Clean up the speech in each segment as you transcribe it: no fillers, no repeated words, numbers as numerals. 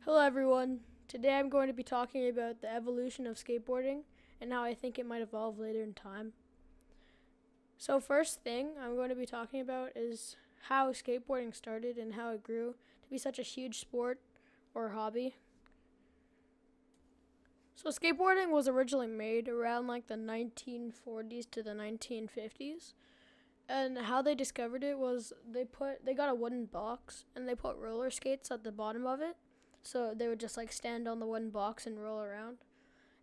Hello everyone. Today I'm going to be talking about the evolution of skateboarding and how I think it might evolve later in time. So first thing I'm going to be talking about is how skateboarding started and how it grew to be such a huge sport or hobby. So skateboarding was originally made around like the 1940s to the 1950s. And how they discovered it was they got a wooden box and they put roller skates at the bottom of it. So they would just like stand on the wooden box and roll around.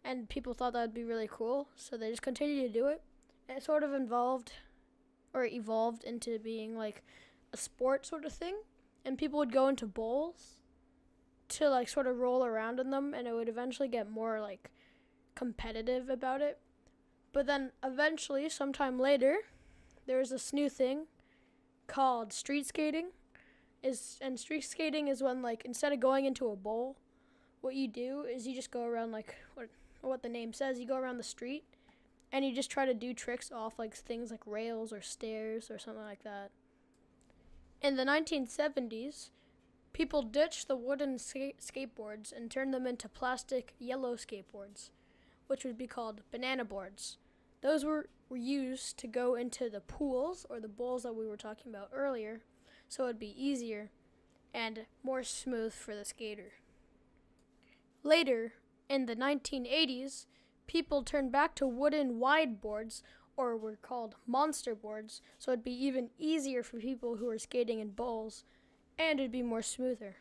And people thought that would be really cool, so they just continued to do it. And it sort of evolved into being like a sport sort of thing. And people would go into bowls to like sort of roll around in them, and it would eventually get more like competitive about it. But then eventually, sometime later, there was this new thing called street skating. Street skating is when like instead of going into a bowl, what you do is you just go around like what the name says, you go around the street and you just try to do tricks off like things like rails or stairs or something like that. In the 1970s, people ditched the wooden skateboards and turned them into plastic yellow skateboards, which would be called banana boards. Those were used to go into the pools or the bowls that we were talking about earlier, so it'd be easier and more smooth for the skater. Later, in the 1980s, people turned back to wooden wide boards, or were called monster boards, so it'd be even easier for people who were skating in bowls, and it'd be more smoother.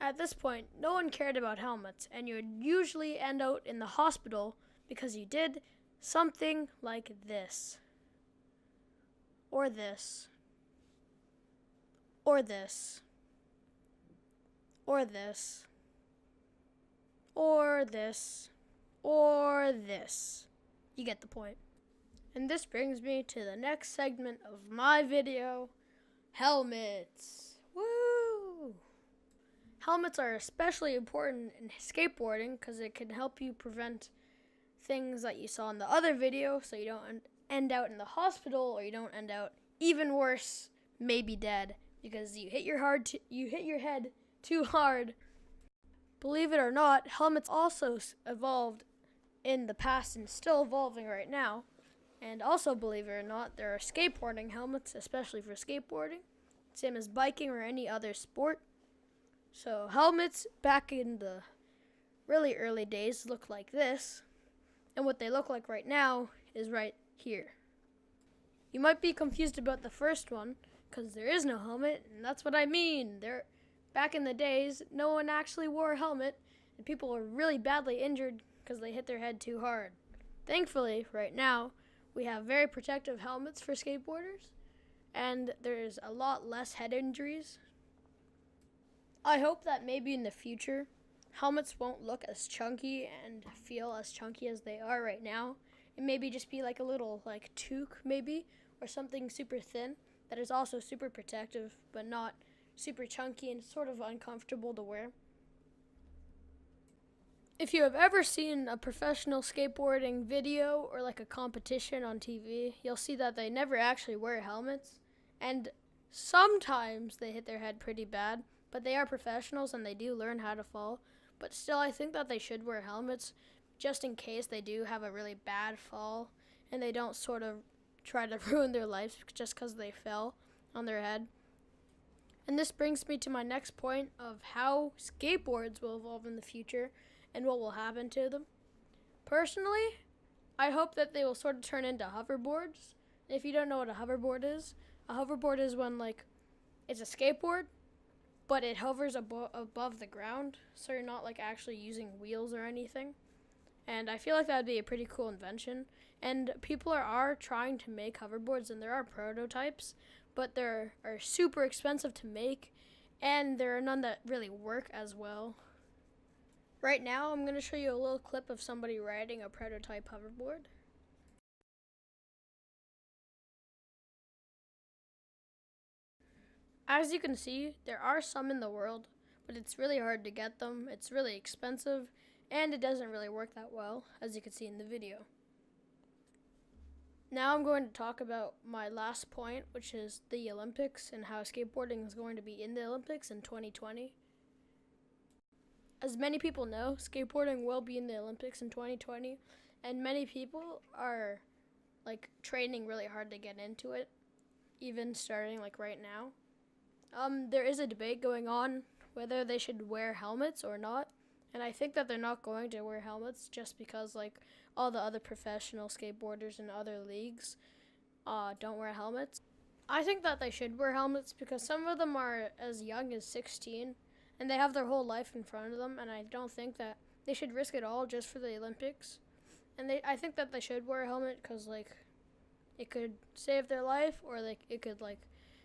At this point, no one cared about helmets, and you would usually end out in the hospital because you did something like this, or this, or this, or this, or this, or this. You get the point. And this brings me to the next segment of my video, helmets. Woo! Helmets are especially important in skateboarding because it can help you prevent things that you saw in the other video, so you don't end out in the hospital, or you don't end out even worse, maybe dead, because you hit your head too hard. Believe it or not, helmets also evolved in the past and still evolving right now. And also, believe it or not, there are skateboarding helmets, especially for skateboarding, same as biking or any other sport. So helmets back in the really early days looked like this, and what they look like right now is right here. You might be confused about the first one, because there is no helmet, and that's what I mean. Back in the days, no one actually wore a helmet, and people were really badly injured because they hit their head too hard. Thankfully, right now, we have very protective helmets for skateboarders, and there's a lot less head injuries. I hope that maybe in the future, helmets won't look as chunky and feel as chunky as they are right now. It maybe just be like a little like toque maybe, or something super thin that is also super protective but not super chunky and sort of uncomfortable to wear. If you have ever seen a professional skateboarding video or like a competition on TV, you'll see that they never actually wear helmets, and sometimes they hit their head pretty bad, but they are professionals and they do learn how to fall. But still, I think that they should wear helmets just in case they do have a really bad fall and they don't sort of try to ruin their lives just because they fell on their head. And this brings me to my next point of how skateboards will evolve in the future and what will happen to them. Personally, I hope that they will sort of turn into hoverboards. If you don't know what a hoverboard is when like it's a skateboard, but it hovers above the ground, so you're not like actually using wheels or anything. And I feel like that would be a pretty cool invention. And people are trying to make hoverboards, and there are prototypes, but they are super expensive to make, and there are none that really work as well. Right now, I'm going to show you a little clip of somebody riding a prototype hoverboard. As you can see, there are some in the world, but it's really hard to get them, it's really expensive, and it doesn't really work that well, as you can see in the video. Now I'm going to talk about my last point, which is the Olympics and how skateboarding is going to be in the Olympics in 2020. as many people know, skateboarding will be in the Olympics in 2020, and many people are like training really hard to get into it, even starting like right now. There is a debate going on whether they should wear helmets or not, and I think that they're not going to wear helmets just because like all the other professional skateboarders in other leagues don't wear helmets. I think that they should wear helmets because some of them are as young as 16 and they have their whole life in front of them, and I don't think that they should risk it all just for the Olympics. And I think that they should wear a helmet because like it could save their life, or like it could like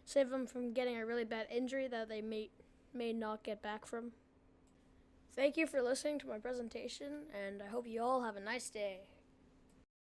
save them from getting a really bad injury that they may not get back from. Thank you for listening to my presentation, and I hope you all have a nice day.